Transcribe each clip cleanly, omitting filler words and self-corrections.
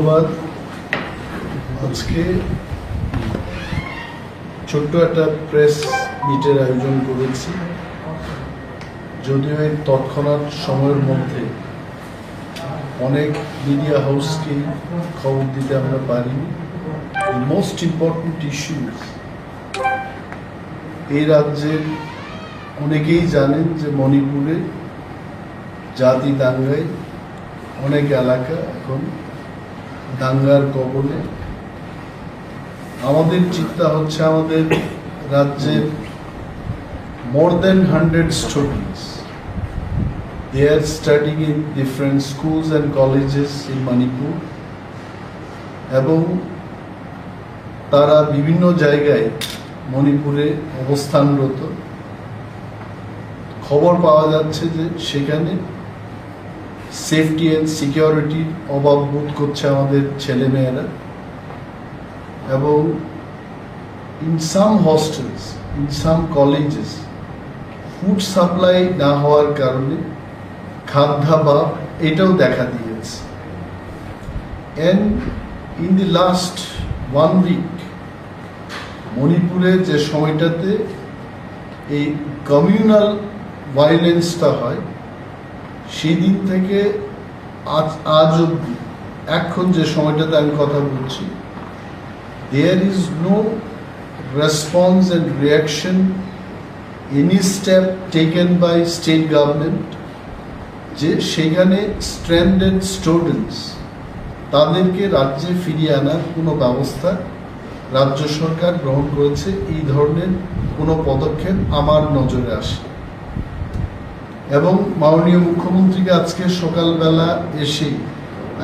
ধন্যবাদ। আজকে ছোট্ট একটা প্রেস মিটের আয়োজন করেছি, যদিও এই তৎক্ষণাৎ সময়ের মধ্যে অনেক মিডিয়া হাউসকে খবর দিতে আমরা পারিনি। The most important issues, এই রাজ্যের অনেকেই জানেন যে মণিপুরে জাতি দাঙ্গায় অনেক এলাকা এখন দাঙ্গার কবলে। আমাদের চিন্তা হচ্ছে আমাদের রাজ্যের more than 100 students, they are studying in different schools and colleges in Manipur, এবং তারা বিভিন্ন জায়গায় মণিপুরে অবস্থানরত। খবর পাওয়া যাচ্ছে যে সেখানে সেফটি অ্যান্ড সিকিউরিটির অভাব বোধ করছে আমাদের ছেলেমেয়েরা, এবং in some hostels, in some colleges food supply না হওয়ার কারণে খাদ্যাভাব এটাও দেখা দিয়েছে। And in the last 1 week মণিপুরে যে সময়টাতে এই কমিউনাল ভায়োলেন্সটা হয়, সেই দিন থেকে আজ অব্দি এখন যে সময়টাতে আমি কথা বলছি, there is no response and reaction, any step taken by state government যে সেখানে stranded students তাদেরকে রাজ্যে ফিরিয়ে আনার কোনো ব্যবস্থা রাজ্য সরকার গ্রহণ করেছে। এই ধরনের কোনো পদক্ষেপ আমার নজরে আসে, এবং মাননীয় মুখ্যমন্ত্রীকে আজকে সকালবেলা এসে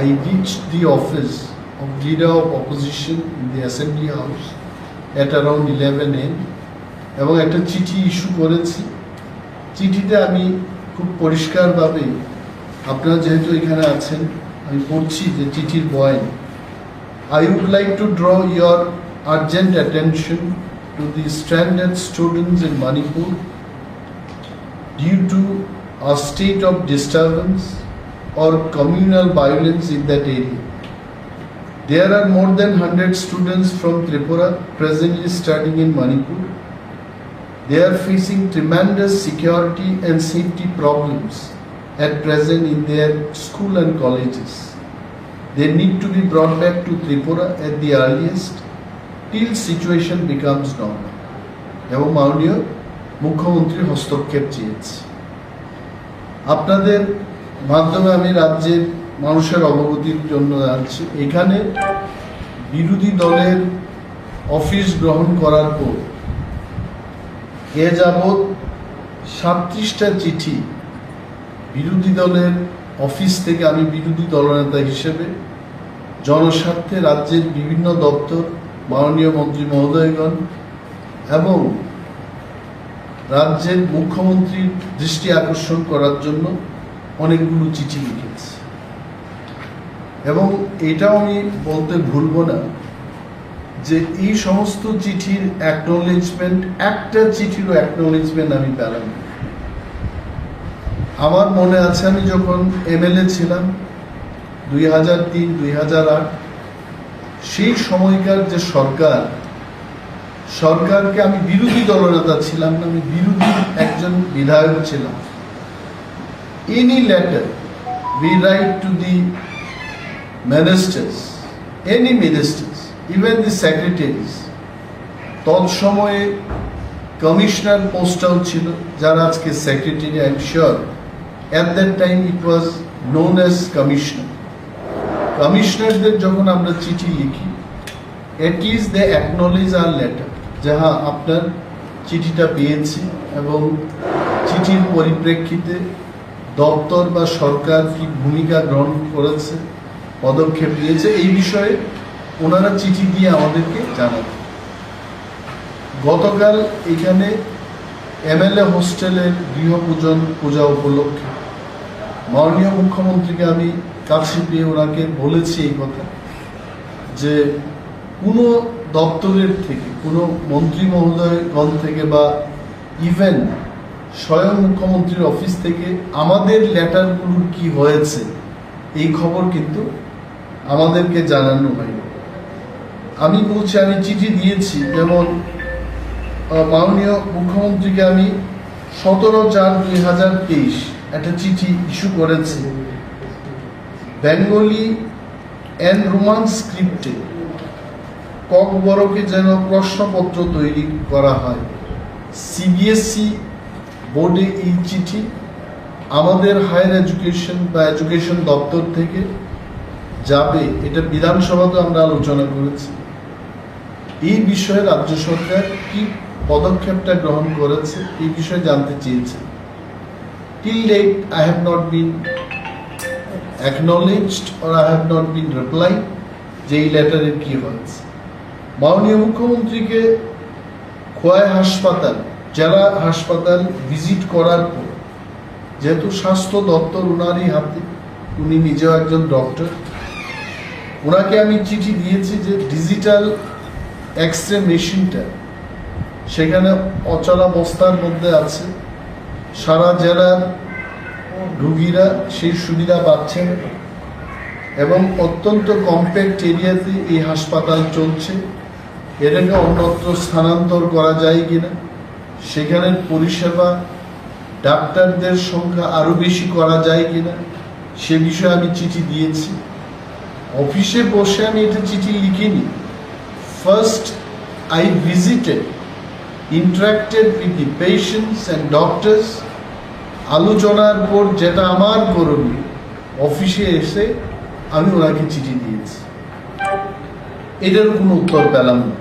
I reached the office of leader of opposition in the assembly house at around 11 AM, এবং একটা চিঠি ইস্যু করেছি। চিঠিতে আমি খুব পরিষ্কারভাবে, আপনারা যেহেতু এখানে আছেন, আমি পড়ছি যে চিঠির বয়ান। I would like to draw your urgent attention to the stranded students in Manipur due to a state of disturbance or communal violence in that area. There are more than 100 students from Tripura presently studying in Manipur. They are facing tremendous security and safety problems at present in their school and colleges. They need to be brought back to Tripura at the earliest till situation becomes normal. এবং মাননীয় মুখ্যমন্ত্রী হস্তক্ষেপ চেয়েছে। আপনাদের মাধ্যমে আমি রাজ্যের মানুষের অবগতির জন্য জানাচ্ছি, এখানে বিরোধী দলের অফিস গ্রহণ করার পর এ যাবৎ 37টা চিঠি বিরোধী দলের অফিস থেকে আমি বিরোধী দলনেতা হিসেবে জনস্বার্থে রাজ্যের বিভিন্ন দপ্তর, মাননীয় মন্ত্রী মহোদয়গণ এবং রাজ্যের মুখ্যমন্ত্রীর দৃষ্টি আকর্ষণ করার জন্য অনেকগুলো চিঠি লিখেছি। এবং এটাও আমি বলতে ভুলব না যে এই সমস্ত চিঠির অ্যাকনোলেজমেন্ট, একটা চিঠিরও অ্যাকনোলেজমেন্ট আমি পেলাম। আমার মনে আছে আমি যখন এমএলএ ছিলাম 2003-2008, সেই সময়কার যে সরকারকে আমি বিরোধী দলনেতা ছিলাম না, আমি বিরোধী একজন বিধায়ক ছিলাম। Any letter we write to the ministers, any ministers, even the secretaries, তৎসময়ে কমিশনার পোস্টও ছিল যারা আজকে secretary. I am sure at that time it was known as commissioner. কমিশনারদের যখন আমরা চিঠি লিখি, at least they acknowledge our letter, যাহা আপনার চিঠিটা পেয়েছি এবং চিঠির পরিপ্রেক্ষিতে দপ্তর বা সরকার কি ভূমিকা গ্রহণ করেছে, পদক্ষেপ নিয়েছে, এই বিষয়ে ওনারা চিঠি দিয়ে আমাদেরকে জানান। গতকাল এখানে এমএলএ হোস্টেলের গৃহপূজন পূজা উপলক্ষে মাননীয় মুখ্যমন্ত্রীকে আমি কাছে পেয়ে ওনাকে বলেছি এই কথা যে কোনো দপ্তরের থেকে, কোনো মন্ত্রী মহোদয়গণ থেকে বা ইভেন স্বয়ং মুখ্যমন্ত্রীর অফিস থেকে আমাদের লেটারগুলোর কি হয়েছে এই খবর কিন্তু আমাদেরকে জানানো হয়। আমি বলছি আমি চিঠি দিয়েছি, যেমন মাননীয় মুখ্যমন্ত্রীকে আমি 17/4/2023 একটা চিঠি ইস্যু করেছি বেঙ্গলি অ্যান্ড রোমান স্ক্রিপ্টে ককবরকে যেন প্রশ্নপত্র তৈরি করা হয়। সিবিএসই বোর্ডে এই চিঠি আমাদের হায়ার এডুকেশন বা এডুকেশন দপ্তর থেকে যাবে, এটা বিধানসভাতে আমরা আলোচনা করেছি। এই বিষয়ে রাজ্য সরকার কি পদক্ষেপটা গ্রহণ করেছে এই বিষয়ে জানতে চেয়েছে। Till date I have not been acknowledged or I have not been replied যে এই লেটারের কি হয়েছে। মাননীয় মুখ্যমন্ত্রীকে খোয়াই হাসপাতাল, জেলা হাসপাতাল ভিজিট করার পর, যেহেতু স্বাস্থ্য দপ্তর ওনারই হাতে, উনি নিজেও একজন ডক্টর, ওনাকে আমি চিঠি দিয়েছি যে ডিজিটাল এক্স-রে মেশিনটা সেখানে অচলাবস্থার মধ্যে আছে, সারা জেলার রোগীরা সেই সুবিধা পাচ্ছেন এবং অত্যন্ত কম্প্যাক্ট এরিয়াতে এই হাসপাতাল চলছে। এটাকে অন্যত্র স্থানান্তর করা যায় কিনা, সেখানের পরিষেবা ডাক্তারদের সংখ্যা আরো বেশি করা যায় কিনা, সে বিষয়ে আমি চিঠি দিয়েছি। অফিসে বসে আমি এটা চিঠি লিখিনি। First I visited, interacted with the patients and doctors. আলোচনার পর যেটা আমার করণীয়, অফিসে এসে আমি ওনাকে চিঠি দিয়েছি। এটার কোনো উত্তর পেলাম না।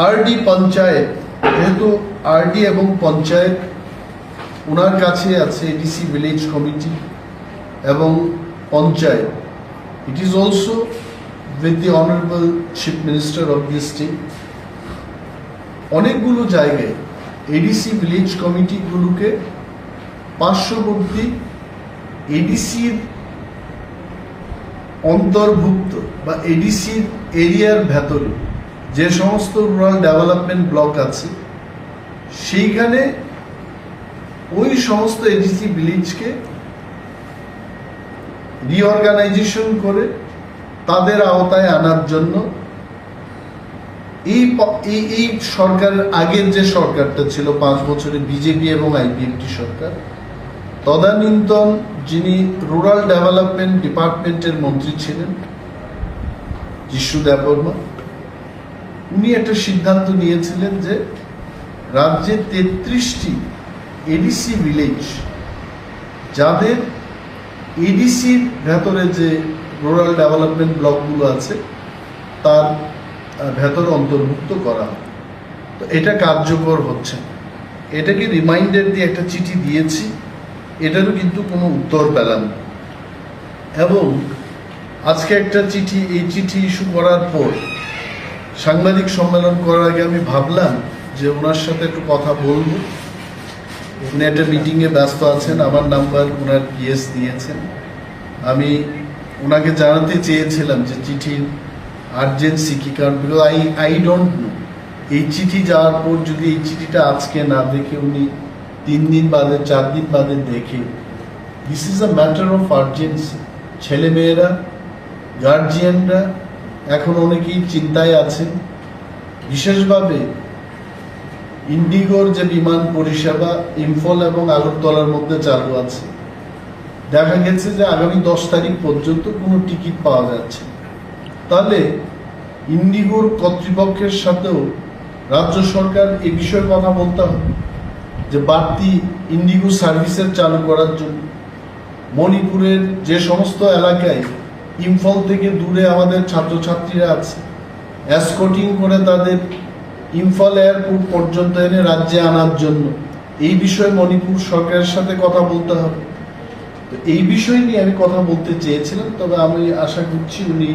আরডি পঞ্চায়েত, যেহেতু আরডি এবং পঞ্চায়েত ওনার কাছে আছে, এডিসি ভিলেজ কমিটি এবং panchayat, it is also with the honourable chief minister of the state. অনেকগুলো জায়গায় এডিসি ভিলেজ কমিটিগুলোকে পার্শ্ববর্তী এডিসির অন্তর্ভুক্ত বা এডিসির এরিয়ার ভেতরে যে সমস্ত রুরাল ডেভেলপমেন্ট ব্লক আছে, সেইখানে ওই সমস্ত এডিসি ভিলেজকে রিঅর্গানাইজেশন করে তাদের আওতায় আনার জন্য এই সরকারের আগের যে সরকারটা ছিল 5 বছরে, বিজেপি এবং আইপিএফটি সরকার, তদানীন্তন যিনি রুরাল ডেভেলপমেন্ট ডিপার্টমেন্টের মন্ত্রী ছিলেন যিশু দেববর্মা, উনি একটা সিদ্ধান্ত নিয়েছিলেন যে রাজ্যে 33টি এডিসি ভিলেজ, যাদের এডিসির ভেতরে যে রুরাল ডেভেলপমেন্ট ব্লকগুলো আছে তার ভেতরে অন্তর্ভুক্ত করা হয়। তো এটা কার্যকর হচ্ছে। এটাকে রিমাইন্ডার দিয়ে একটা চিঠি দিয়েছি, এটারও কিন্তু কোনো উত্তর পেলাম না। এবং আজকে একটা চিঠি, এই চিঠি ইস্যু করার পর সাংবাদিক সম্মেলন করার আগে আমি ভাবলাম যে ওনার সাথে একটু কথা বলবো। উনি একটা মিটিংয়ে ব্যস্ত আছেন, আমার নাম্বার ওনার পিএস দিয়েছেন। আমি ওনাকে জানাতে চেয়েছিলাম যে চিঠির আর্জেন্সি কি, কারণ বিকজ আই ডোন্ট নো এই চিঠি যাওয়ার পর যদি এই চিঠিটা আজকে না দেখে উনি 3 দিন বাদে 4 দিন বাদে দেখে, this is a matter of urgency. ছেলেমেয়েরা, গার্জিয়ানরা এখন অনেকেই চিন্তায় আছেন। বিশেষভাবে ইন্ডিগোর যে বিমান পরিষেবা ইম্ফল এবং আগরতলার মধ্যে চালু আছে, দেখা গেছে যে আগামী 10 তারিখ পর্যন্ত কোনো টিকিট পাওয়া যাচ্ছে। তাহলে ইন্ডিগোর কর্তৃপক্ষের সাথেও রাজ্য সরকার এ বিষয়ে কথা বলতে হবে যে বাড়তি ইন্ডিগো সার্ভিসের চালু করার জন্য। মণিপুরের যে সমস্ত এলাকায় ইম্ফল থেকে দূরে আমাদের ছাত্রছাত্রীরা আছে, এসকর্টিং করে তাদের ইম্ফল এয়ারপোর্ট পর্যন্ত এনে রাজ্যে আনার জন্য এই বিষয়ে মণিপুর সরকারের সাথে কথা বলতে হবে। তো এই বিষয় নিয়ে আমি কথা বলতে চেয়েছিলাম, তবে আমি আশা করছি উনি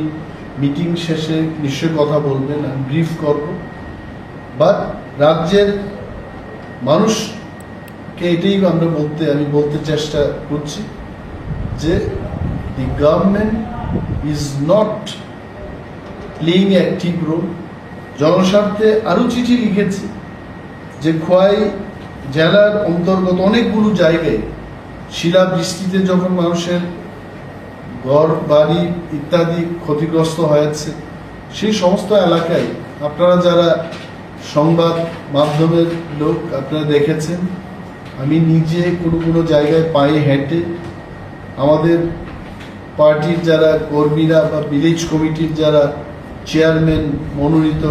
মিটিং শেষে নিশ্চয়ই কথা বলবেন, আমি ব্রিফ করব। বাট রাজ্যের মানুষকে এটাই আমি বলতে চেষ্টা করছি যে the government is not playing active role. জনস্বার্থে আরও চিঠি লিখেছি যে খোয়াই জেলার অন্তর্গত অনেকগুলো জায়গায় শিলাবৃষ্টিতে যখন মানুষের ঘর বাড়ি ইত্যাদি ক্ষতিগ্রস্ত হয়েছে। সেই সমস্ত এলাকায় আপনারা যারা সংবাদ মাধ্যমের লোক আপনারা দেখেছেন, আমি নিজে কোনো কোনো জায়গায় পায়ে হেঁটে আমাদের পার্টির যারা কর্মীরা বা ভিলেজ কমিটির যারা চেয়ারম্যান মনোনীত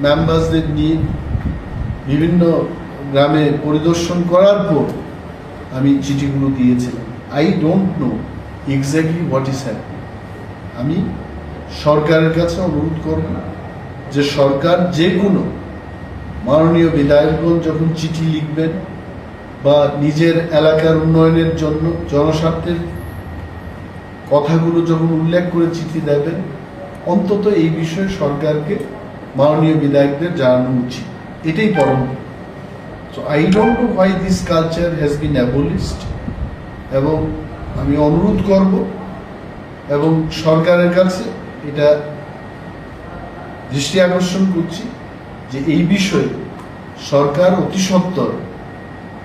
মেম্বারসদের নিয়ে বিভিন্ন গ্রামে পরিদর্শন করার পর আমি চিঠিগুলো দিয়েছিলাম। I don't know exactly what is happening. আমি সরকারের কাছে অনুরোধ করব যে সরকার যে কোনো মাননীয় বিধায়কগণ যখন চিঠি লিখবেন বা নিজের এলাকার উন্নয়নের জন্য জনস্বার্থের কথাগুলো যখন উল্লেখ করে চিঠি দেবেন, অন্তত এই বিষয়ে সরকারকে মাননীয় বিধায়কদের জানানো উচিত। এটাই পরম। So I don't know why this culture has been abolished, এবং আমি অনুরোধ করব এবং সরকারের কাছে এটা দৃষ্টি আকর্ষণ করছি যে এই বিষয়ে সরকার অতি সত্বর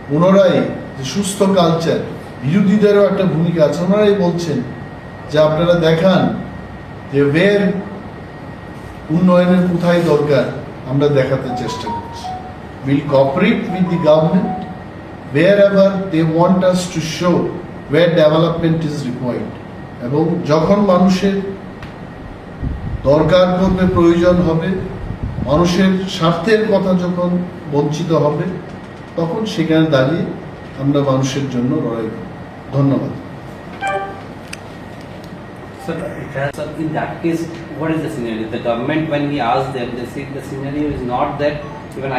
পুনরায় যে সুস্থ কালচার, বিরোধীদেরও একটা ভূমিকা আছে, ওনারাই বলছেন যে আপনারা দেখান যে ওয়ের উন্নয়নের কোথায় দরকার আমরা দেখাতে চেষ্টা করছি। We'll cooperate with the government wherever they want us to show where development is required. এবং যখন মানুষের দরকার পড়বে, প্রয়োজন হবে, মানুষের স্বার্থের কথা যখন বঞ্চিত হবে, তখন সেখানে দাঁড়িয়ে আমরা মানুষের জন্য লড়াই করব। ধন্যবাদ। Sir, in that case, what is the scenario? The government, when we ask them, they say the scenario is not that. Even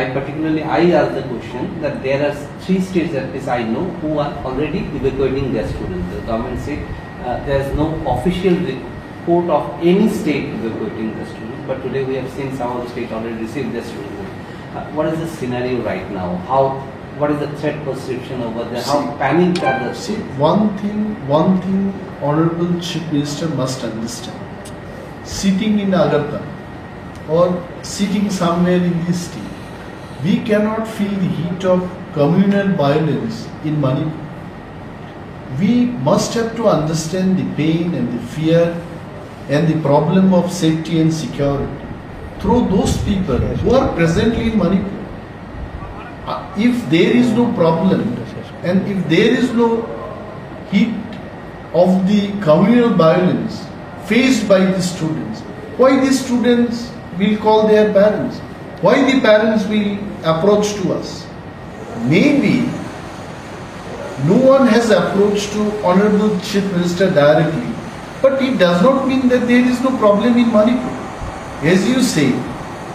I asked the question that there are 3 states at least I know who are already evacuating their students. The government said there is no official report of any state evacuating the students, but today we have seen some of the states already received their students. What is the scenario right now? What is the threat perception over there? How panicked are the See, one thing Honorable Chief Minister must understand. Sitting in Agartala or sitting somewhere in this state, we cannot feel the heat of communal violence in Manipur. We must have to understand the pain and the fear and the problem of safety and security through those people who are presently in Manipur. If there is no problem and if there is no heat of the communal violence faced by the students, why the students will call their parents? Why the parents will approach to us? Maybe no one has approached to Honorable Chief Minister directly, but it does not mean that there is no problem in Manipur. As you say,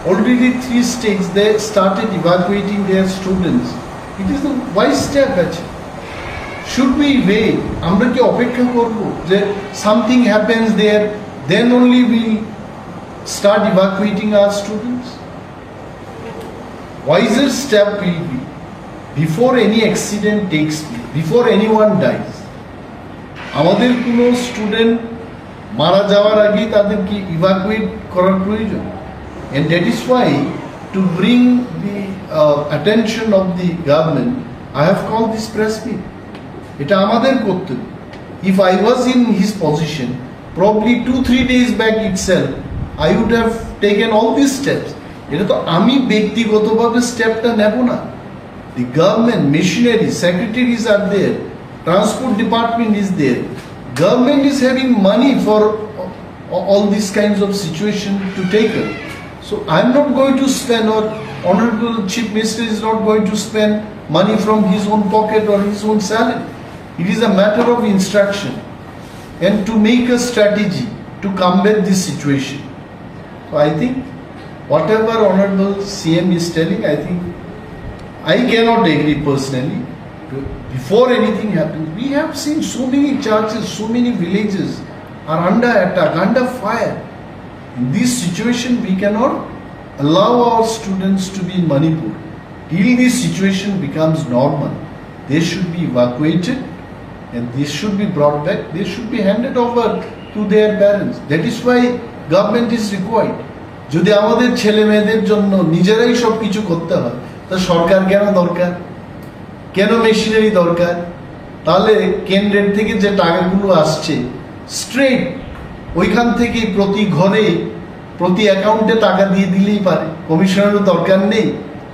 already 3 states they started evacuating their students. It is the wise step actually. Should we wait? Amra ki opekha korbo je something happens there, then only we start evacuating our students? Wiser step will be, before any accident takes place, before anyone dies, আমাদের কোনো student মারা যাওয়ার আগে তাদেরকে evacuate করার প্রয়োজন। And that is why, to bring the attention of the government, I have called this press meet. এটা আমাদের কর্তব্য। If I was in his position, probably 2-3 days back itself, I would have taken all these steps. এটা তো আমি ব্যক্তিগতভাবে স্টেপটা নেব না। The government machinery, secretaries are there, transport department is there, government is having money for all these kinds of situation to take it. So I'm not going to spend, or Honorable Chief Minister is not going to spend money from his own pocket or his own salary. It is a matter of instruction and to make a strategy to combat this situation. So I think whatever Honorable CM is telling, I think I cannot agree personally. Before anything happens, we have seen so many churches, so many villages are under attack, under fire. In this situation, we cannot allow our students to be in Manipur. Till this situation becomes normal, they should be evacuated and this should be brought back. They should be handed over to their parents. That is why government is required. যদি আমাদের ছেলে মেয়েদের জন্য নিজেরাই সব কিছু করতে হয়, তা সরকার কেন দরকার? কেন মেশিনারি দরকার? তাহলে কেন্দ্রের থেকে যে টাকাগুলো আসছে স্ট্রেট ওইখান থেকে প্রতি ঘরে প্রতি অ্যাকাউন্টে টাকা দিয়ে দিলেই পারে। কমিশনারও দরকার নেই,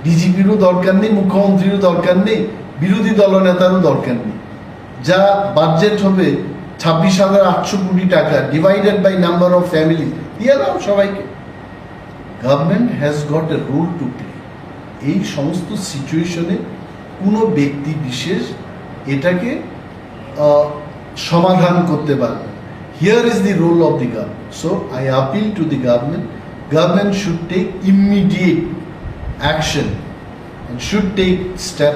ডিজিপিরও দরকার নেই, মুখ্যমন্ত্রীরও দরকার নেই, বিরোধী দলনেতারও দরকার নেই। যা বাজেট হবে 26,800 কোটি টাকা divided by number of family দিয়ে দাও সবাইকে। Government has got a role to play. এই সমস্ত সিচুয়েশনে কোনো ব্যক্তি বিশেষ এটাকে সমাধান করতে পারবে। Here is the role of the government. So I appeal to the government. Government should take immediate action and should take step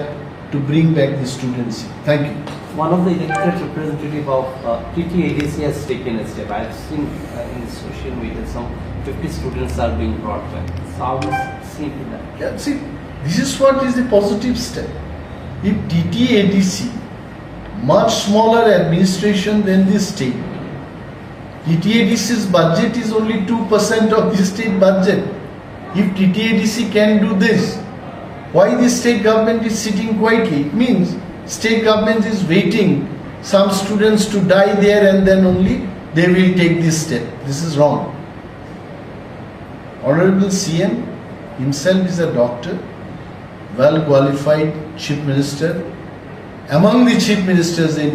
to bring back the students. Thank you. One of the elected representative of TTADC has taken a step. I have seen in social media some 50 students are being brought back. So how is seen to that? Yeah, see, this is what is the positive step. If TTADC, much smaller administration than the state, TTADC's budget is only 2% of the state budget. If TTADC can do this, why the state government is sitting quietly? It means state government is waiting some students to die there and then only they will take this step. This is wrong. Honorable CM himself is a doctor, well qualified chief minister, among the chief ministers in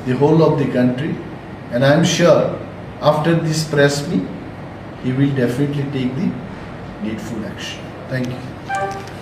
the whole of the country, and I am sure after this press meet he will definitely take the needful action. Thank you.